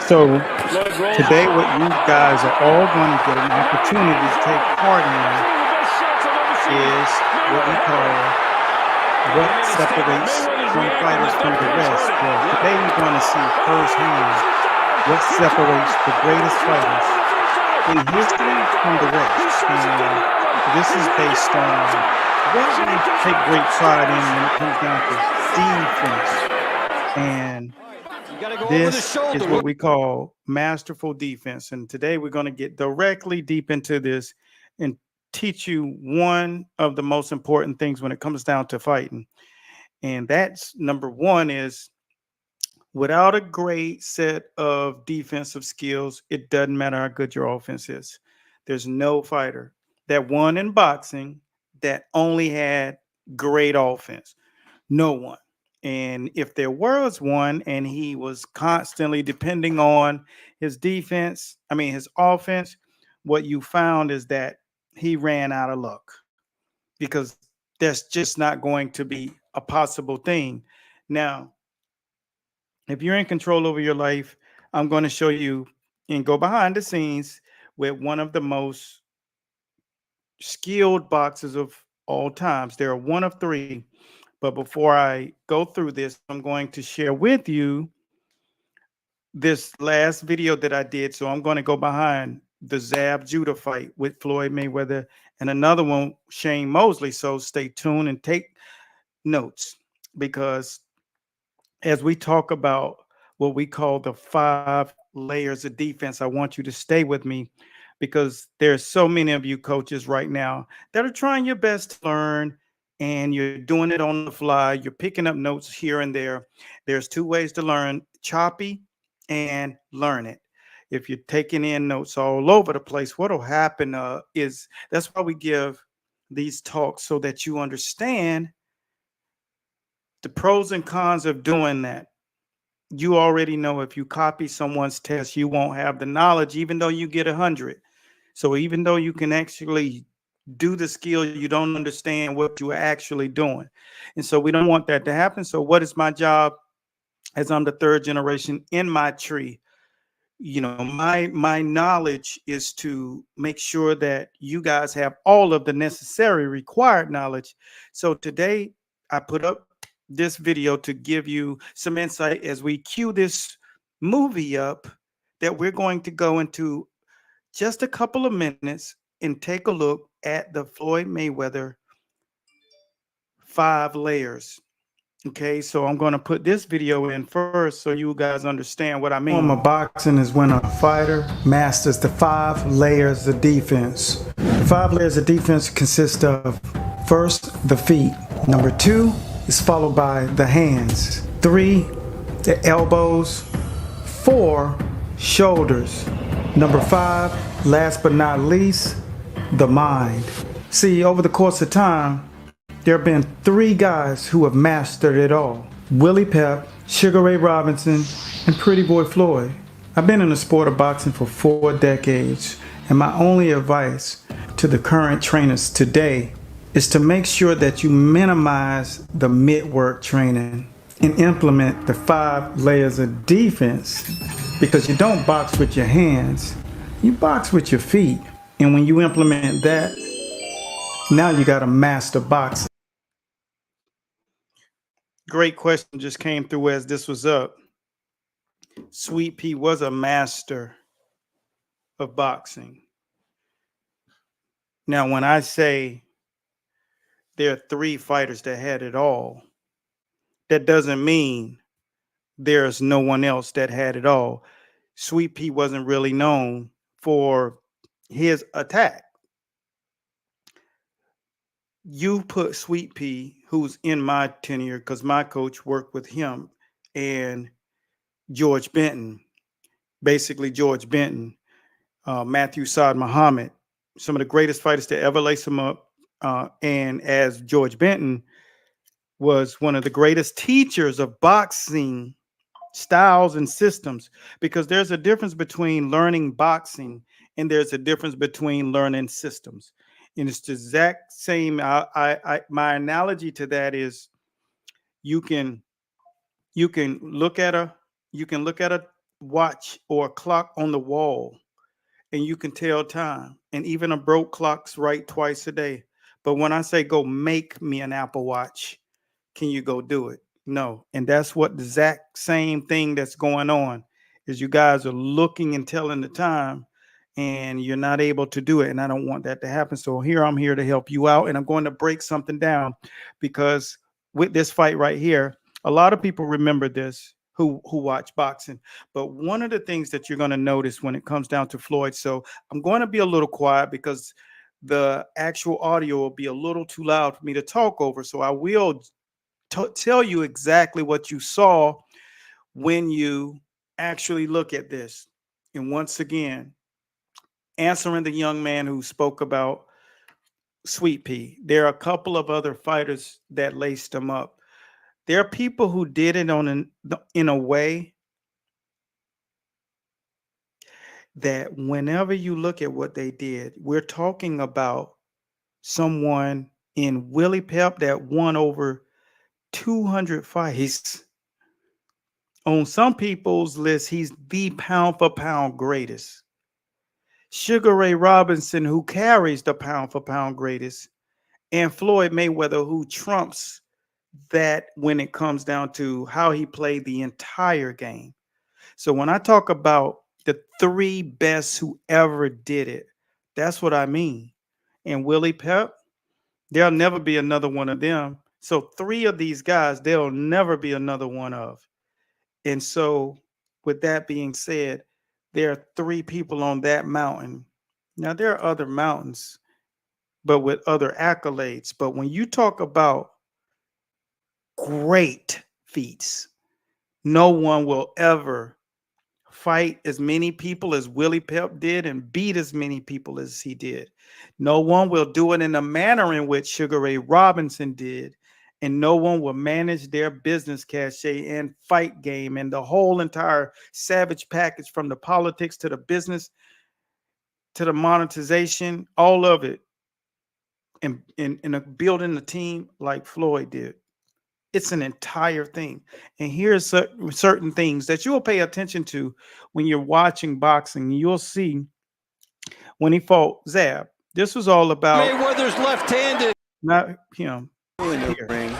So today, what you guys are all going to get an opportunity to take part in is what we call what separates some fighters from the rest. Well, today you're going to see firsthand what separates the greatest fighters in history from the rest. And this is based on what we take great pride in when it comes down to defense. And this is what we call masterful defense. And today we're going to get directly deep into this and teach you one of the most important things when it comes down to fighting. And that's number one is without a great set of defensive skills, it doesn't matter how good your offense is. There's no fighter that won in boxing that only had great offense. No one. And if there was one and he was constantly depending on his offense, what you found is that he ran out of luck because that's just not going to be a possible thing. Now, if you're in control over your life, I'm going to show you and go behind the scenes with one of the most skilled boxers of all times. There are one of three. But before I go through this, I'm going to share with you this last video that I did. So I'm going to go behind the Zab Judah fight with Floyd Mayweather and another one, Shane Mosley. So stay tuned and take notes because as we talk about what we call the 5 layers of defense, I want you to stay with me because there's so many of you coaches right now that are trying your best to learn and you're doing it on the fly. You're picking up notes here and there. There's 2 ways to learn: choppy and learn it. If you're taking in notes all over the place, what'll happen is that's why we give these talks so that you understand the pros and cons of doing that. You already know if you copy someone's test, you won't have the knowledge, even though you get 100. So even though you can actually do the skill, you don't understand what you are actually doing. And so we don't want that to happen. So what is my job as I'm the third generation in my tree? My knowledge is to make sure that you guys have all of the necessary required knowledge. So today I put up this video to give you some insight as we cue this movie up that we're going to go into just a couple of minutes and take a look at the Floyd Mayweather 5 layers. Okay, so I'm going to put this video in first so you guys understand what I mean. Form of boxing is when a fighter masters the 5 layers of defense. The 5 layers of defense consist of first, the feet. Number 2 is followed by the hands. 3, the elbows. 4, shoulders. Number 5, last but not least, the mind. See, over the course of time, there have been 3 guys who have mastered it all: Willie Pep, Sugar Ray Robinson, and Pretty Boy Floyd. I've been in the sport of boxing for 4 decades, and my only advice to the current trainers today is to make sure that you minimize the mid-work training and implement the 5 layers of defense, because you don't box with your hands, you box with your feet. And when you implement that, now you got a master boxer. Great question just came through as this was up. Sweet Pea was a master of boxing. Now, when I say there are 3 fighters that had it all, that doesn't mean there's no one else that had it all. Sweet Pea wasn't really known for his attack. You put Sweet Pea, who's in my tenure, because my coach worked with him, and George Benton, Matthew Saad Muhammad, some of the greatest fighters to ever lace them up. And as George Benton was one of the greatest teachers of boxing styles and systems, because there's a difference between learning boxing and there's a difference between learning systems. And it's the exact same. My analogy to that is you can look at a watch or a clock on the wall and you can tell time. And even a broke clock's right twice a day. But when I say go make me an Apple Watch, can you go do it? No. And that's what the exact same thing that's going on is you guys are looking and telling the time and you're not able to do it. And I don't want that to happen. So I'm here to help you out. And I'm going to break something down because with this fight right here, a lot of people remember this who watch boxing. But one of the things that you're going to notice when it comes down to Floyd, so I'm going to be a little quiet because the actual audio will be a little too loud for me to talk over. So I will tell you exactly what you saw when you actually look at this. And once again, answering the young man who spoke about Sweet Pea, there are a couple of other fighters that laced him up. There are people who did it in a way that whenever you look at what they did, we're talking about someone in Willie Pep that won over 200 fights. On some people's list, he's the pound for pound greatest. Sugar Ray Robinson, who carries the pound for pound greatest, and Floyd Mayweather, who trumps that when it comes down to how he played the entire game. So when I talk about the three best who ever did it, that's what I mean. And Willie Pep, there'll never be another one of them. So three of these guys, there'll never be another one of. And so with that being said, there are three people on that mountain. Now there are other mountains, but with other accolades. But when you talk about great feats, no one will ever fight as many people as Willie Pep did and beat as many people as he did. No one will do it in the manner in which Sugar Ray Robinson did. And no one will manage their business cachet and fight game and the whole entire savage package from the politics to the business to the monetization, all of it, and building the team like Floyd did. It's an entire thing. And here's certain things that you'll pay attention to when you're watching boxing. You'll see when he fought Zab. This was all about Mayweather's left-handed. Not him. In the ring.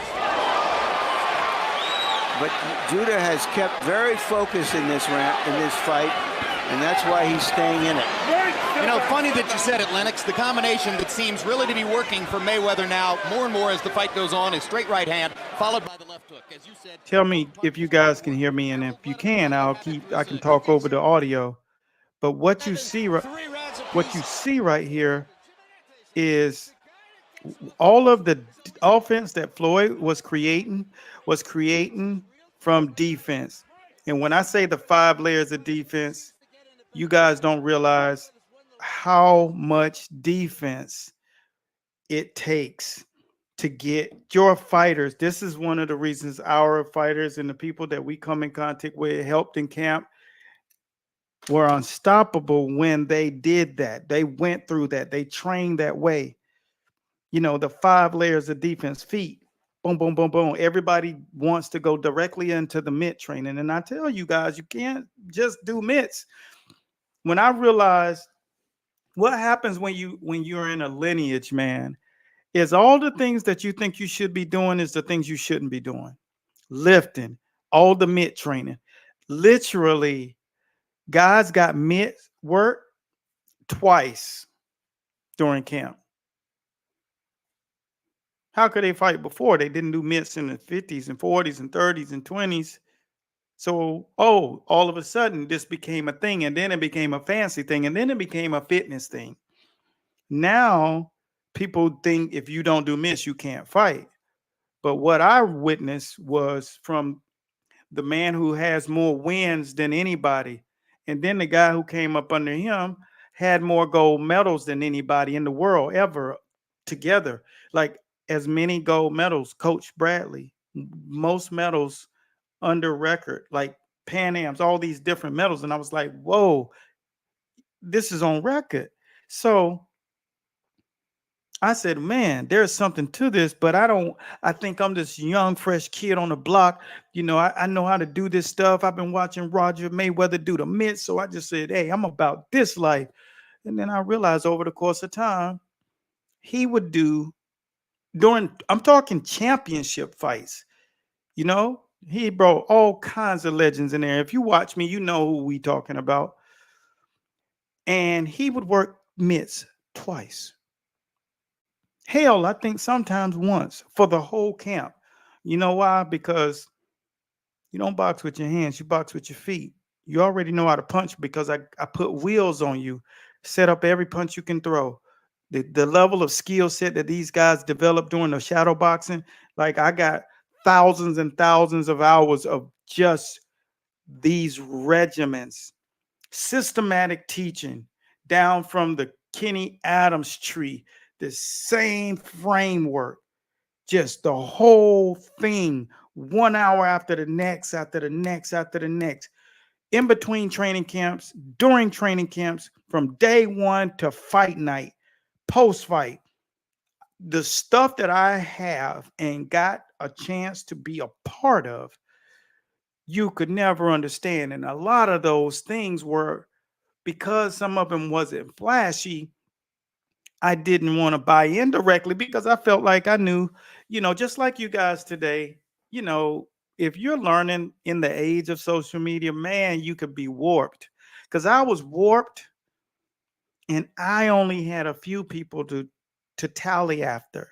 But Judah has kept very focused in this fight, and that's why he's staying in it. You know, funny that you said it, Lennox. The combination that seems really to be working for Mayweather now, more and more as the fight goes on, is straight right hand, followed by the left hook. As you said, tell me if you guys can hear me, and if you can, I can talk over the audio. But what you see right here is all of the offense that Floyd was creating from defense. And when I say the 5 layers of defense, you guys don't realize how much defense it takes to get your fighters. This is one of the reasons our fighters and the people that we come in contact with, helped in camp, were unstoppable when they did that. They went through that. They trained that way. You know, the 5 layers of defense, feet, boom, boom, boom, boom. Everybody wants to go directly into the mitt training. And I tell you guys, you can't just do mitts. When I realized what happens when you're in a lineage, man, is all the things that you think you should be doing is the things you shouldn't be doing. Lifting, all the mitt training. Literally, guys got mitt work twice during camp. How could they fight before? They didn't do mitts in the 50s and 40s and 30s and 20s. So, all of a sudden, this became a thing, and then it became a fancy thing, and then it became a fitness thing. Now, people think if you don't do mitts, you can't fight. But what I witnessed was from the man who has more wins than anybody, and then the guy who came up under him had more gold medals than anybody in the world ever together. Like, as many gold medals, Coach Bradley, most medals under record, like Pan Am's, all these different medals. And I was like, whoa, this is on record. So I said, man, there's something to this, but I think I'm this young, fresh kid on the block. I know how to do this stuff. I've been watching Roger Mayweather do the mitts. So I just said, hey, I'm about this life. And then I realized over the course of time, he would do I'm talking championship fights, he brought all kinds of legends in there. If you watch me, you know who we talking about. And he would work mitts twice. Hell, I think sometimes once for the whole camp. You know why? Because you don't box with your hands, you box with your feet. You already know how to punch because I put wheels on you, set up every punch you can throw. The level of skill set that these guys develop during the shadow boxing, like I got thousands and thousands of hours of just these regiments, systematic teaching down from the Kenny Adams tree, the same framework, just the whole thing, 1 hour after the next, after the next, after the next, in between training camps, during training camps, from day one to fight night, post fight. The stuff that I have and got a chance to be a part of, you could never understand. And a lot of those things were because some of them wasn't flashy. I didn't want to buy in directly because I felt like I knew, just like you guys today, you know, if you're learning in the age of social media, man, you could be warped. Because I was warped and I only had a few people to tally after.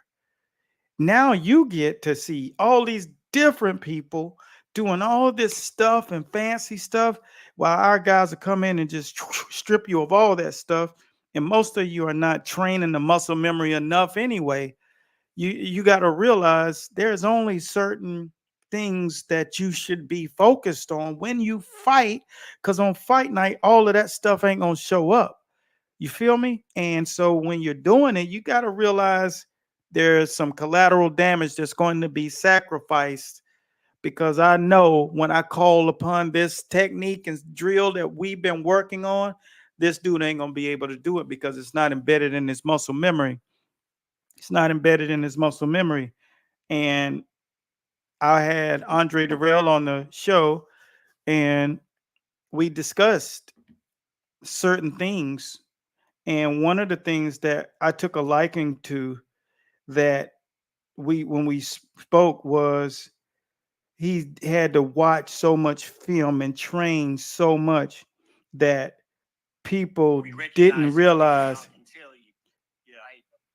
Now you get to see all these different people doing all of this stuff and fancy stuff while our guys will come in and just strip you of all that stuff. And most of you are not training the muscle memory enough anyway. You got to realize there's only certain things that you should be focused on when you fight, because on fight night, all of that stuff ain't gonna show up. You feel me? And so when you're doing it, you got to realize there's some collateral damage that's going to be sacrificed, because I know when I call upon this technique and drill that we've been working on, this dude ain't going to be able to do it because it's not embedded in his muscle memory. It's not embedded in his muscle memory. And I had Andre Durrell on the show and we discussed certain things. And one of the things that I took a liking to, that when we spoke, was he had to watch so much film and train so much that people didn't realize.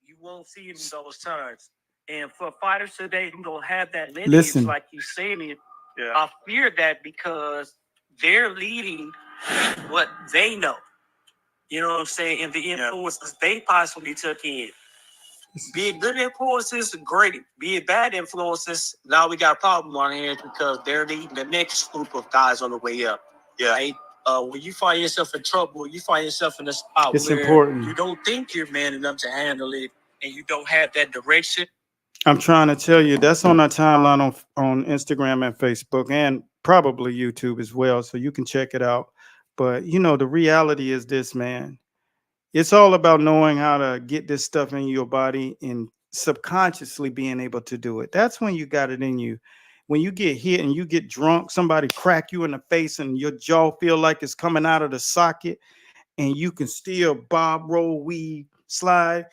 You won't see him those times. And for fighters today who don't have that lineage, Listen. like you saying it, I fear that because they're leading what they know. You know what I'm saying? And the influences they possibly took in. Be it good influences, great. Be it bad influences, now we got a problem on hands because they're leading the next group of guys on the way up. Yeah. Right? When you find yourself in trouble, you find yourself in a spot It's where important. you don't think you're man enough to handle it, and you don't have that direction. I'm trying to tell you, that's on our timeline on Instagram and Facebook and probably YouTube as well. So you can check it out. But, the reality is this, man. It's all about knowing how to get this stuff in your body and subconsciously being able to do it. That's when you got it in you. When you get hit and you get drunk, somebody crack you in the face and your jaw feel like it's coming out of the socket, and you can still bob, roll, weave, slide,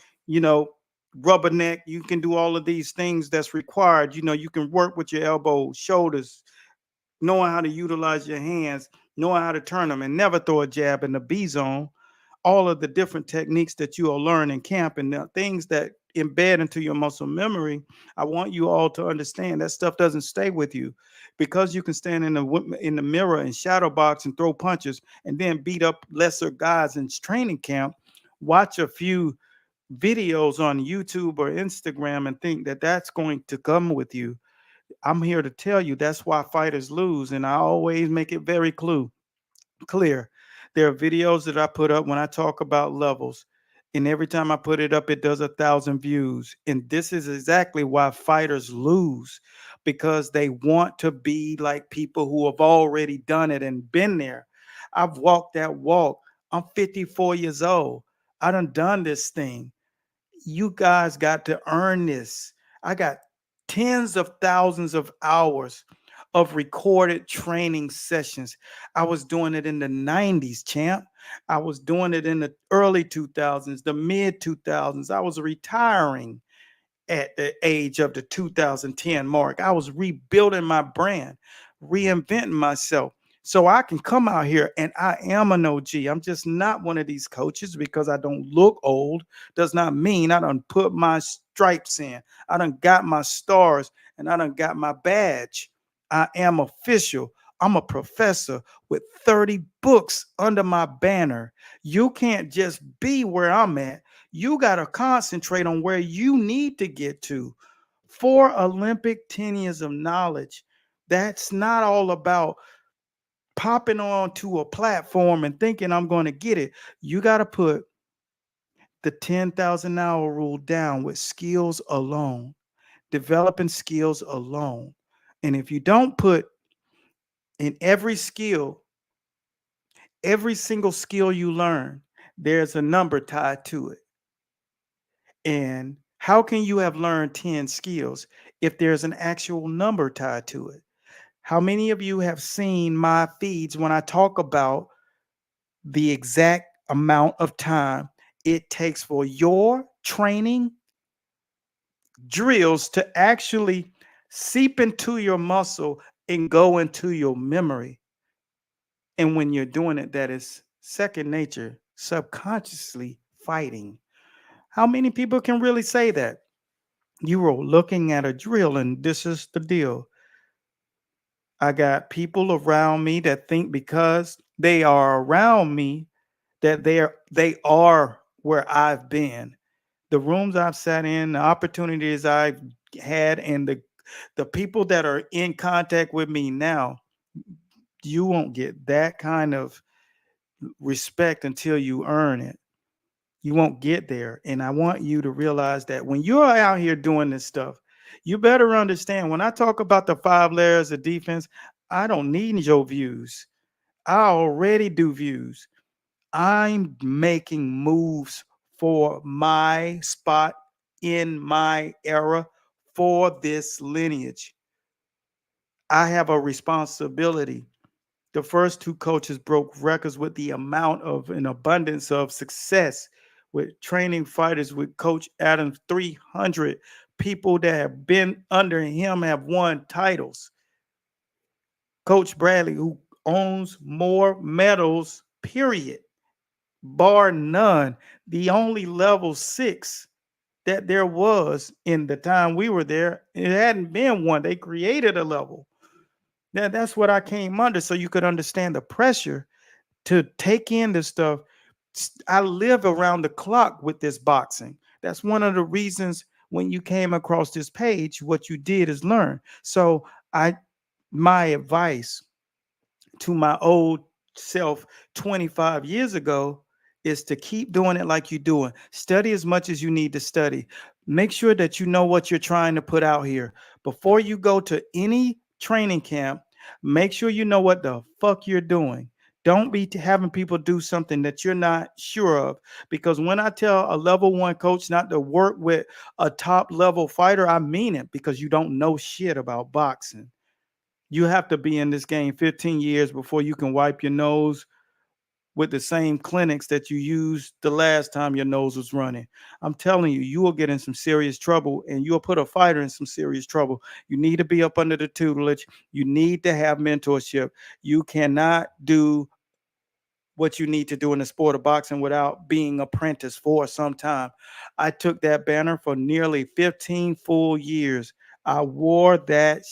rubberneck. You can do all of these things that's required. You can work with your elbows, shoulders, knowing how to utilize your hands, knowing how to turn them, and never throw a jab in the B zone. All of the different techniques that you will learn in camp and the things that embed into your muscle memory, I want you all to understand that stuff doesn't stay with you, because you can stand in the mirror and shadow box and throw punches and then beat up lesser guys in training camp. Watch a few videos on YouTube or Instagram and think that that's going to come with you. I'm here to tell you that's why fighters lose, and I always make it very clear. There are videos that I put up when I talk about levels, and every time I put it up, it does 1,000 views. And this is exactly why fighters lose, because they want to be like people who have already done it and been there. I've walked that walk. I'm 54 years old. I done this thing. You guys got to earn this. I got tens of thousands of hours of recorded training sessions. I was doing it in the 90s, champ. I was doing it in the early 2000s, the mid 2000s. I was retiring at the age of the 2010 mark. I was rebuilding my brand, reinventing myself. So I can come out here and I am an OG. I'm just not one of these coaches because I don't look old. Does not mean I done put my stripes in. I done got my stars and I done got my badge. I am official. I'm a professor with 30 books under my banner. You can't just be where I'm at. You got to concentrate on where you need to get to. 4 Olympic 10 years of knowledge. That's not all about popping onto a platform and thinking I'm going to get it. You got to put the 10,000 hour rule down with skills alone, developing skills alone. And if you don't put in every skill, every single skill you learn, there's a number tied to it. And how can you have learned 10 skills if there's an actual number tied to it? How many of you have seen my feeds when I talk about the exact amount of time it takes for your training drills to actually seep into your muscle and go into your memory? And when you're doing it, that is second nature, subconsciously fighting. How many people can really say that? You were looking at a drill, and this is the deal. I got people around me that think because they are around me that they are where I've been. The rooms I've sat in, the opportunities I've had, and the people that are in contact with me now, you won't get that kind of respect until you earn it. You won't get there. And I want you to realize that when you're out here doing this stuff, you better understand when I talk about the 5 layers of defense, I don't need your views. I already do views. I'm making moves for my spot in my era for this lineage. I have a responsibility. The first 2 coaches broke records with the amount of an abundance of success with training fighters with Coach Adams. 300 people that have been under him have won titles. Coach Bradley, who owns more medals, period, bar none. The only level 6 that there was in the time we were there, it hadn't been one. They created a level. Now, that's what I came under, so you could understand the pressure to take in this stuff. I live around the clock with this boxing. That's one of the reasons when you came across this page, what you did is learn. So my advice to my old self 25 years ago is to keep doing it like you're doing. Study as much as you need to study. Make sure that you know what you're trying to put out here. Before you go to any training camp, make sure you know what the fuck you're doing. Don't be having people do something that you're not sure of. Because when I tell a level 1 coach not to work with a top level fighter, I mean it, because you don't know shit about boxing. You have to be in this game 15 years before you can wipe your nose with the same clinics that you used the last time your nose was running. I'm telling you, you will get in some serious trouble, and you'll put a fighter in some serious trouble. You need to be up under the tutelage. You need to have mentorship. You cannot do what you need to do in the sport of boxing without being apprentice for some time. I took that banner for nearly 15 full years. I wore that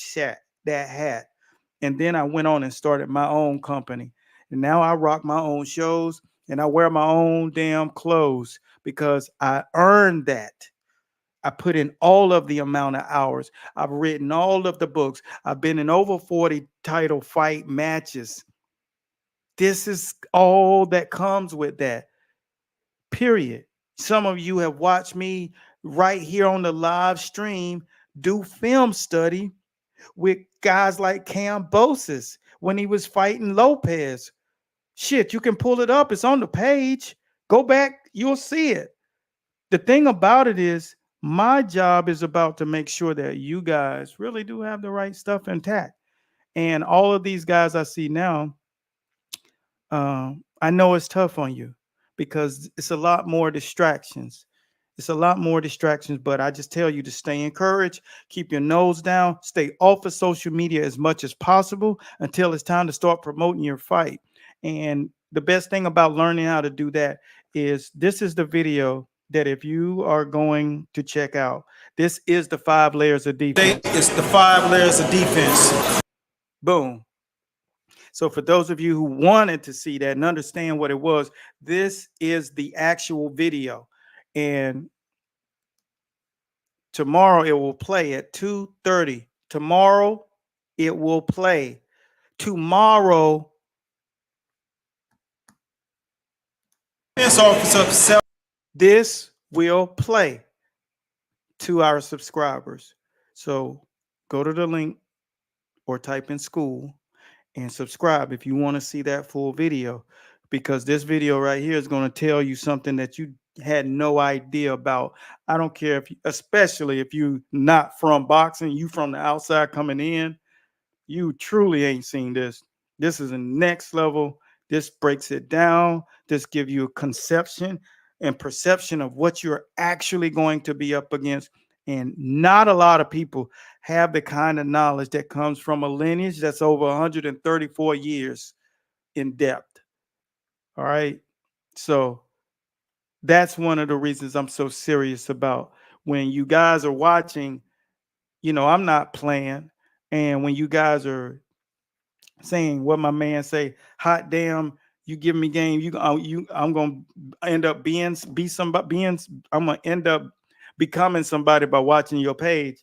hat. And then I went on and started my own company. And now I rock my own shows and I wear my own damn clothes because I earned that. I put in all of the amount of hours. I've written all of the books. I've been in over 40 title fight matches. This is all that comes with that, period. Some of you have watched me right here on the live stream do film study with guys like Kambosos when he was fighting Lopez. Shit, you can pull it up. It's on the page. Go back. You'll see it. the thing about it is my job is about to make sure that you guys really do have the right stuff intact. And all of these guys I see now, I know it's tough on you because it's a lot more distractions. It's a lot more distractions, but I just tell you to stay encouraged, keep your nose down, stay off of social media as much as possible until it's time to start promoting your fight. And the best thing about learning how to do that is this is the video that if you are going to check out, this is the 5 layers of defense. It's the 5 layers of defense. Boom. So for those of you who wanted to see that and understand what it was, this is the actual video. And tomorrow it will play at 2:30. Tomorrow it will play. Tomorrow. This will play to our subscribers. So go to the link or type in school and subscribe if you want to see that full video, because this video right here is going to tell you something that you had no idea about. I don't care if you, especially if you not from boxing, you from the outside coming in, you truly ain't seen this. This is a next level. This breaks it down. This gives you a conception and perception of what you're actually going to be up against. And not a lot of people have the kind of knowledge that comes from a lineage that's over 134 years in depth. All right. So that's one of the reasons I'm so serious about when you guys are watching, you know, I'm not playing. And when you guys are saying what my man say, hot damn, you give me game, I'm gonna end up I'm gonna end up becoming somebody by watching your page.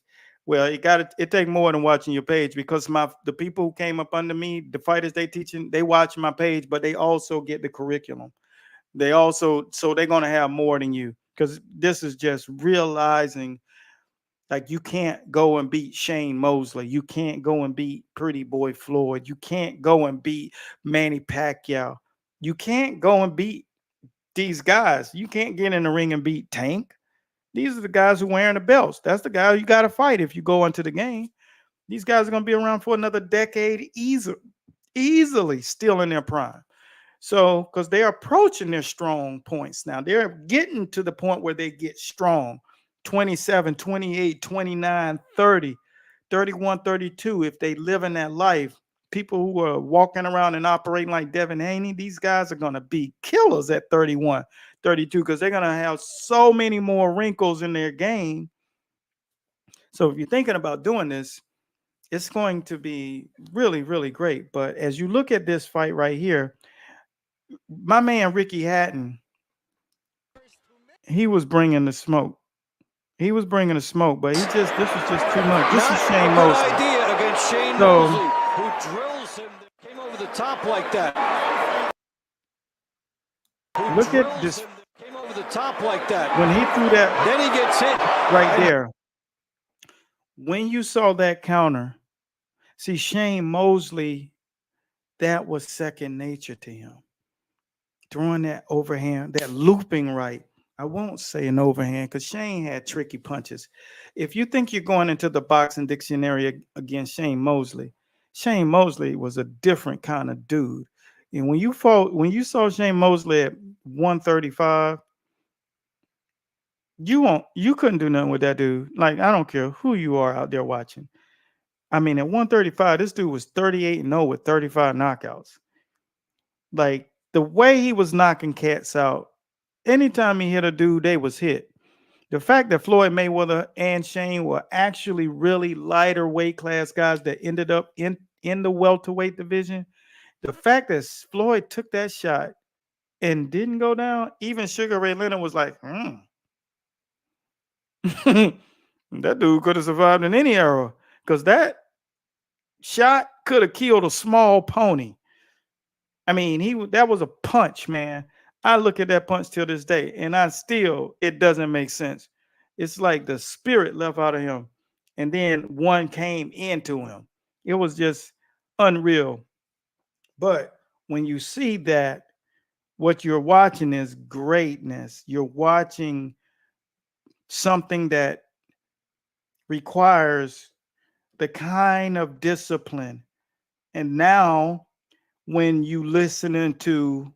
Well, it take more than watching your page, because the people who came up under me, the fighters they teaching, they watch my page, but they also get the curriculum. So they're gonna have more than you, because this is just realizing, like, you can't go and beat Shane Mosley. You can't go and beat Pretty Boy Floyd. You can't go and beat Manny Pacquiao. You can't go and beat these guys. You can't get in the ring and beat Tank. These are the guys who are wearing the belts. That's the guy you got to fight if you go into the game. These guys are going to be around for another decade easily still in their prime. So, because they're approaching their strong points now. They're getting to the point where they get strong. 27, 28, 29, 30, 31, 32. If they live in that life, people who are walking around and operating like Devin Haney, these guys are going to be killers at 31, 32, because they're going to have so many more wrinkles in their game. So if you're thinking about doing this, it's going to be really, really great. But as you look at this fight right here, my man Ricky Hatton, he was bringing the smoke. He was bringing the smoke, but this was just too much. This is Shane Mosley. Idea against Shane Mosley, who drills him, came over the top like that. Look at this. Came over the top like that. When he threw that, then he gets hit right there. When you saw that counter, see, Shane Mosley, that was second nature to him. Throwing that overhand, that looping right. I won't say an overhand, because Shane had tricky punches. If you think you're going into the boxing dictionary against Shane Mosley was a different kind of dude. And when you saw Shane Mosley at 135, you couldn't do nothing with that dude. Like, I don't care who you are out there watching. I mean, at 135, this dude was 38-0 with 35 knockouts. Like, the way he was knocking cats out, anytime he hit a dude, they was hit. The fact that Floyd Mayweather and Shane were actually really lighter weight class guys that ended up in the welterweight division, the fact that Floyd took that shot and didn't go down, even Sugar Ray Leonard was like, that dude could have survived in any era, because that shot could have killed a small pony. I mean, that was a punch, man. I look at that punch till this day, and it doesn't make sense. It's like the spirit left out of him, and then one came into him. It was just unreal. But when you see that, what you're watching is greatness. You're watching something that requires the kind of discipline. And now when you listening to,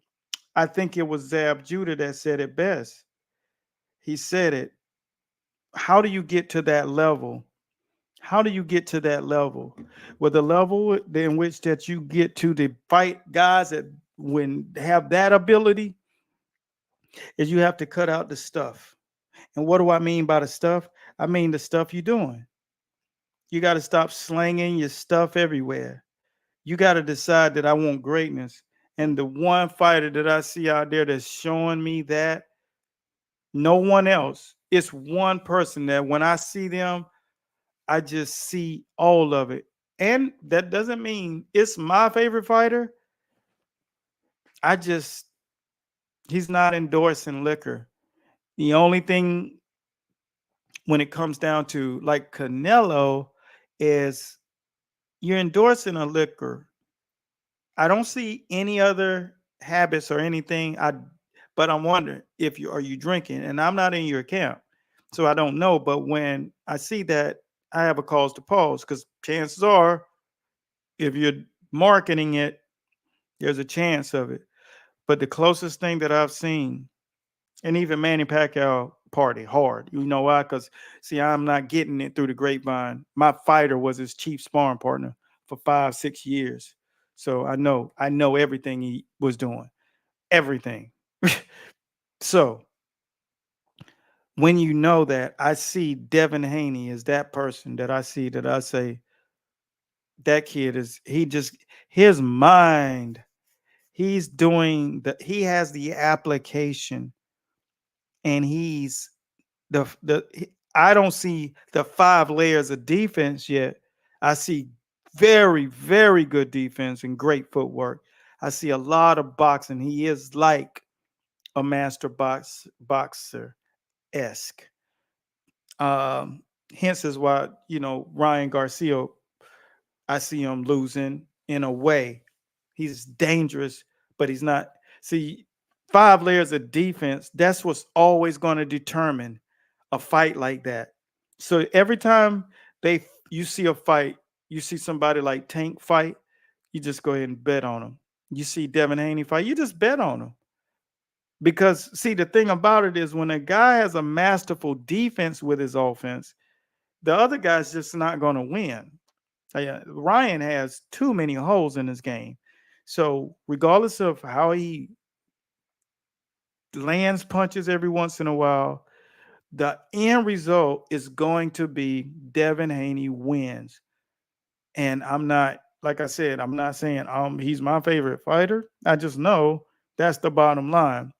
I think it was Zab Judah that said it best. He said it. How do you get to that level? How do you get to that level? Well, the level in which that you get to fight guys that when have that ability is you have to cut out the stuff. And what do I mean by the stuff? I mean the stuff you're doing. You got to stop slinging your stuff everywhere. You got to decide that I want greatness. And the one fighter that I see out there that's showing me that, no one else. It's one person that when I see them, I just see all of it. And that doesn't mean it's my favorite fighter. He's not endorsing liquor. The only thing when it comes down to like Canelo is you're endorsing a liquor. I don't see any other habits or anything. But I'm wondering if are you drinking? And I'm not in your camp, so I don't know. But when I see that, I have a cause to pause because chances are, if you're marketing it, there's a chance of it. But the closest thing that I've seen, and even Manny Pacquiao party hard. You know why? Because see, I'm not getting it through the grapevine. My fighter was his chief sparring partner for 5-6 years. So I know everything he was doing. Everything. So when you know that, I see Devin Haney as that person that I see that I say, that kid is, his mind, he has the application, and I don't see the 5 layers of defense yet. I see very, very good defense and great footwork. I see a lot of boxing. He is like a master boxer-esque. Hence is why, Ryan Garcia, I see him losing in a way. He's dangerous, but he's not. See, 5 layers of defense, that's what's always going to determine a fight like that. So every time you see a fight, you see somebody like Tank fight, you just go ahead and bet on him. You see Devin Haney fight, you just bet on him. Because see, the thing about it is when a guy has a masterful defense with his offense, the other guy's just not going to win. Ryan has too many holes in his game. So regardless of how he lands punches every once in a while, the end result is going to be Devin Haney wins. And I'm not, like I said, I'm not saying he's my favorite fighter. I just know that's the bottom line.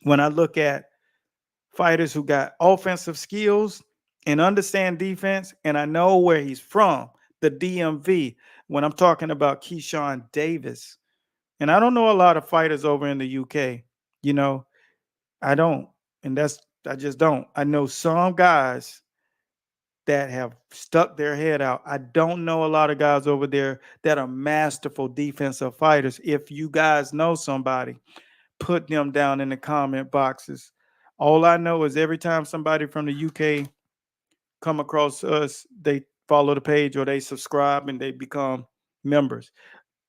When I look at fighters who got offensive skills and understand defense, and I know where he's from, the DMV, when I'm talking about Keyshawn Davis. And I don't know a lot of fighters over in the UK. I don't. And I just don't. I know some guys that have stuck their head out. I don't know a lot of guys over there that are masterful defensive fighters. If you guys know somebody, put them down in the comment boxes. All I know is every time somebody from the UK come across us, they follow the page or they subscribe and they become members.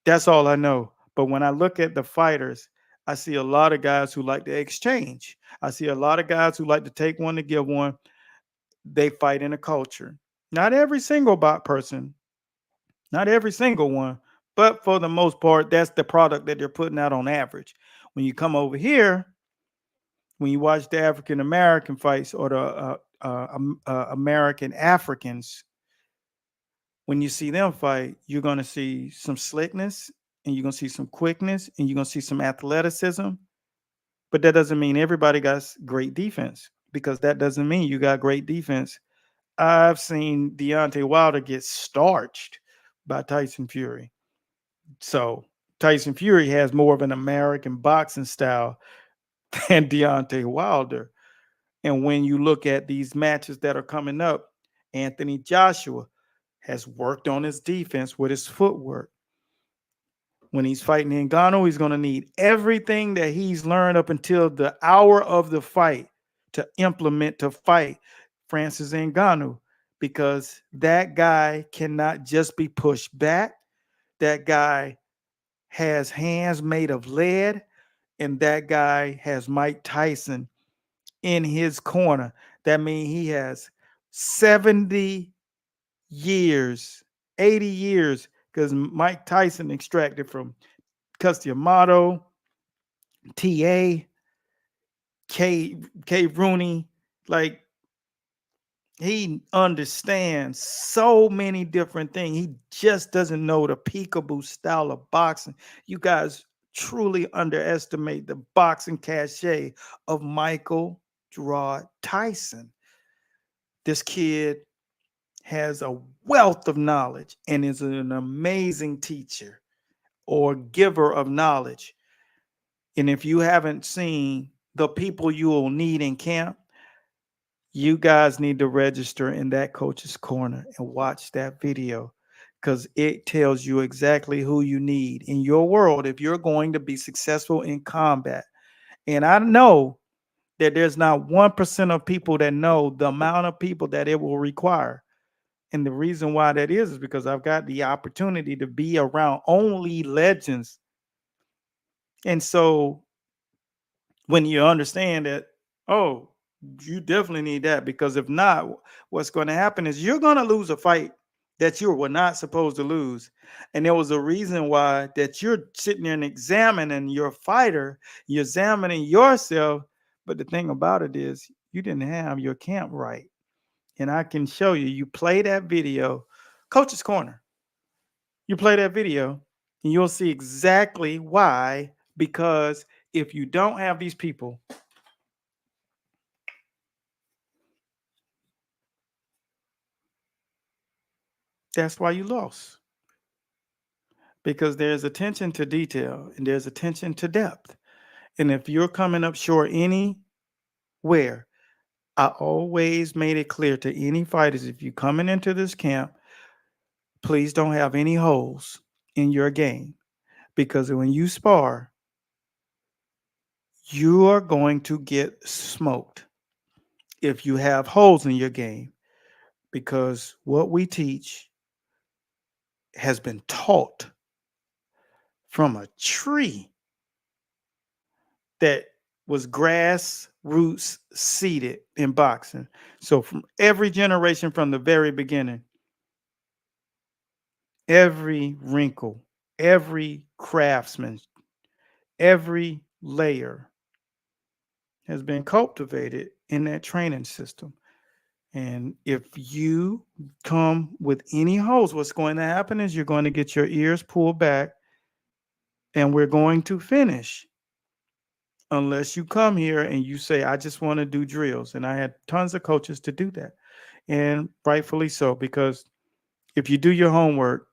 That's all I know. But when I look at the fighters, I see a lot of guys who like to exchange. I see a lot of guys who like to take one to give one. They fight in a culture. Not every single person, not every single one, but for the most part, that's the product that they're putting out on average. When you come over here, when you watch the African American fights or the American Africans, when you see them fight, you're going to see some slickness and you're going to see some quickness and you're going to see some athleticism. But that doesn't mean everybody got great defense, because that doesn't mean you got great defense. I've seen Deontay Wilder get starched by Tyson Fury. So Tyson Fury has more of an American boxing style than Deontay Wilder. And when you look at these matches that are coming up, Anthony Joshua has worked on his defense with his footwork. When he's fighting Ngannou, he's going to need everything that he's learned up until the hour of the fight to implement to fight Francis Ngannou, because that guy cannot just be pushed back. That guy has hands made of lead, and that guy has Mike Tyson in his corner. That means he has 70 years, 80 years, because Mike Tyson extracted from Cus D'Amato, TA, K Rooney. Like, he understands so many different things. He just doesn't know the peekaboo style of boxing. You guys truly underestimate the boxing cachet of Michael Gerard Tyson. This kid has a wealth of knowledge and is an amazing teacher or giver of knowledge. And if you haven't seen the people you will need in camp, you guys need to register in that coach's corner and watch that video, because it tells you exactly who you need in your world if you're going to be successful in combat. And I know that there's not 1% of people that know the amount of people that it will require. And the reason why that is because I've got the opportunity to be around only legends. And so when you understand that, oh, you definitely need that, because if not, what's going to happen is you're going to lose a fight that you were not supposed to lose. And there was a reason why that you're sitting there and examining your fighter, you're examining yourself. But the thing about it is you didn't have your camp right. And I can show you, you play that video, Coach's Corner. You play that video and you'll see exactly why, because if you don't have these people, that's why you lost. Because there's attention to detail and there's attention to depth. And if you're coming up short anywhere, I always made it clear to any fighters, if you're coming into this camp, please don't have any holes in your game. Because when you spar, you are going to get smoked if you have holes in your game. Because what we teach has been taught from a tree that was grassroots seeded in boxing. So from every generation from the very beginning, every wrinkle, every craftsman, every layer has been cultivated in that training system. And if you come with any holes, what's going to happen is you're going to get your ears pulled back, and we're going to finish. Unless you come here and you say, I just want to do drills. And I had tons of coaches to do that. And rightfully so, because if you do your homework,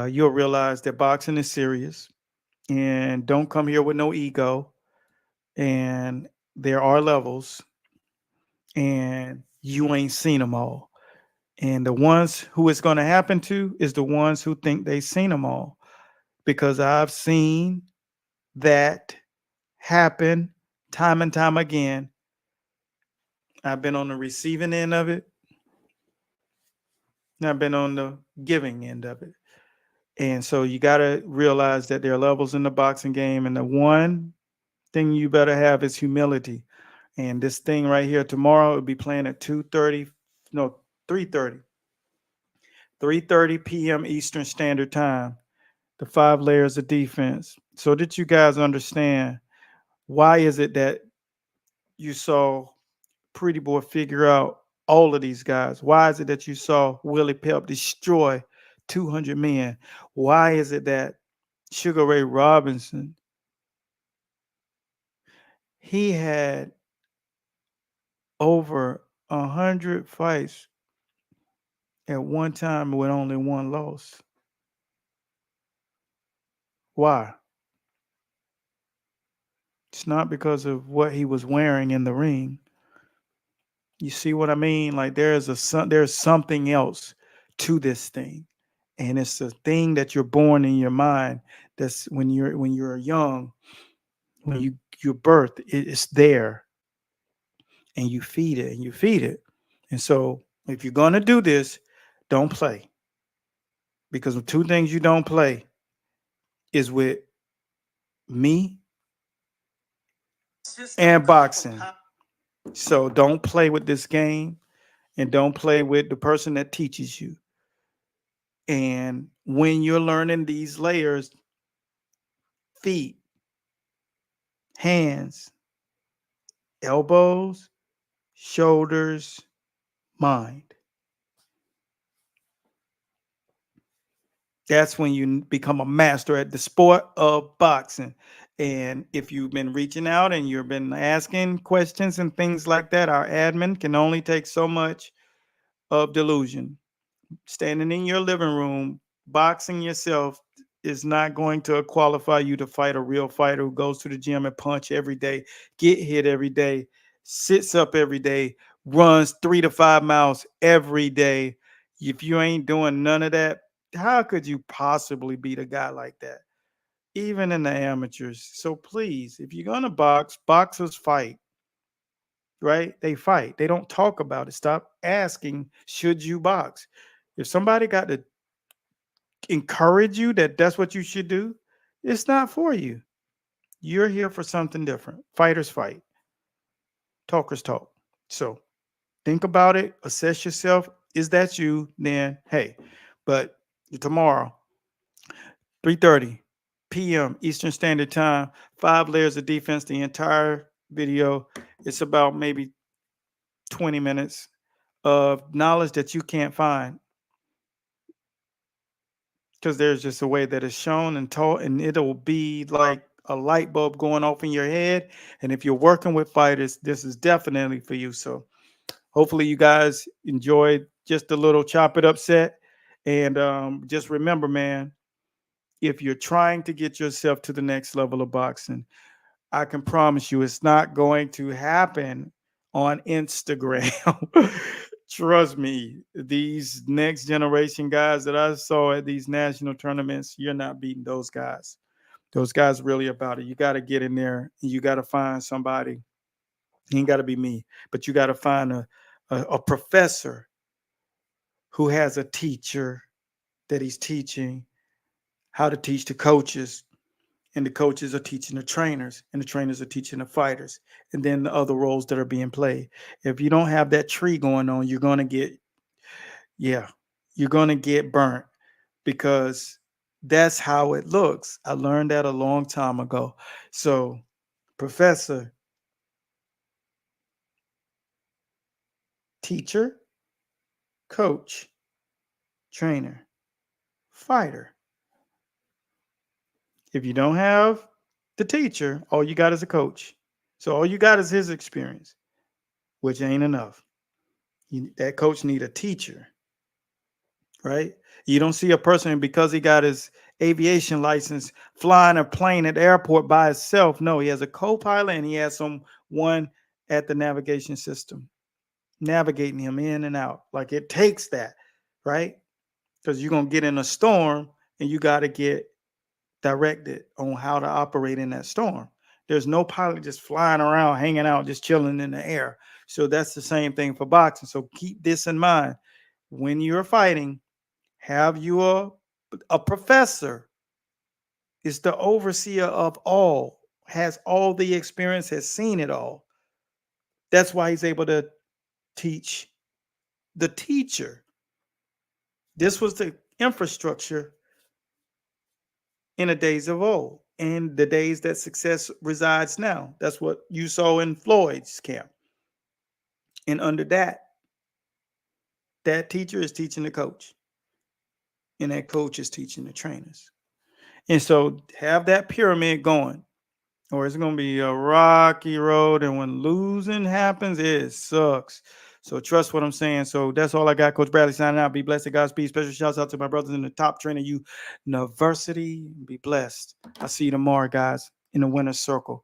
you'll realize that boxing is serious. And don't come here with no ego. And there are levels. And you ain't seen them all. And the ones who it's going to happen to is the ones who think they've seen them all. Because I've seen that happen time and time again. I've been on the receiving end of it. And I've been on the giving end of it. And so you got to realize that there are levels in the boxing game. And the one thing you better have is humility. And this thing right here tomorrow will be playing at 3:30 p.m. Eastern Standard Time. The 5 layers of defense. So that you guys understand, why is it that you saw Pretty Boy figure out all of these guys? Why is it that you saw Willie Pep destroy 200 men? Why is it that Sugar Ray Robinson, he had over 100 fights at one time with only one loss? Why? It's not because of what he was wearing in the ring. You see what I mean? Like there's something else to this thing. And it's a thing that you're born in your mind. That's when you're young, when you're birthed, it's there. and you feed it and you feed it. And so if you're going to do this, don't play. Because the two things you don't play is with me and boxing. So don't play with this game, and don't play with the person that teaches you. And when you're learning these layers, feet, hands, elbows, shoulders, mind. That's when you become a master at the sport of boxing. And if you've been reaching out and you've been asking questions and things like that, our admin can only take so much of delusion. Standing in your living room, boxing yourself is not going to qualify you to fight a real fighter who goes to the gym and punch every day, get hit every day, sits up every day, runs 3 to 5 miles every day. If you ain't doing none of that, how could you possibly beat a guy like that? Even in the amateurs. So please, if you're going to box, boxers fight, right? They fight. They don't talk about it. Stop asking, should you box? If somebody got to encourage you that that's what you should do, it's not for you. You're here for something different. Fighters fight. Talkers talk. So think about it. Assess yourself. Is that you? Then, hey, but tomorrow, 3:30 p.m. Eastern Standard Time, 5 layers of defense, the entire video. It's about maybe 20 minutes of knowledge that you can't find, because there's just a way that it's shown and taught, and it'll be like a light bulb going off in your head. And if you're working with fighters, this is definitely for you. So hopefully you guys enjoyed just a little chop it up set. And just remember, man, if you're trying to get yourself to the next level of boxing, I can promise you it's not going to happen on Instagram. Trust me, these next generation guys that I saw at these national tournaments, you're not beating those guys. Those guys really about it. You got to get in there and you got to find somebody. It ain't got to be me, but you got to find a professor who has a teacher that he's teaching how to teach the coaches, and the coaches are teaching the trainers, and the trainers are teaching the fighters, and then the other roles that are being played. If you don't have that tree going on, you're going to get burnt, because that's how it looks. I learned that a long time ago. So, professor, teacher, coach, trainer, fighter. If you don't have the teacher, all you got is a coach. So all you got is his experience, which ain't enough. That coach need a teacher, right? You don't see a person because he got his aviation license flying a plane at the airport by himself. No, he has a co-pilot and he has someone at the navigation system navigating him in and out. Like, it takes that, right? Because you're going to get in a storm and you got to get directed on how to operate in that storm. There's no pilot just flying around, hanging out, just chilling in the air. So that's the same thing for boxing. So keep this in mind. When you're fighting, have you a professor, is the overseer of all, has all the experience, has seen it all. That's why he's able to teach the teacher. This was the infrastructure in the days of old, and the days that success resides now. That's what you saw in Floyd's camp. And under that teacher is teaching the coach, and that coach is teaching the trainers. And so have that pyramid going, or it's going to be a rocky road. And when losing happens, it sucks. So trust what I'm saying. So that's all I got. Coach Bradley signing out. Be blessed. Godspeed. Special shouts out to my brothers in the Top Trainer U University. Be blessed. I'll see you tomorrow, guys, in the winner's circle.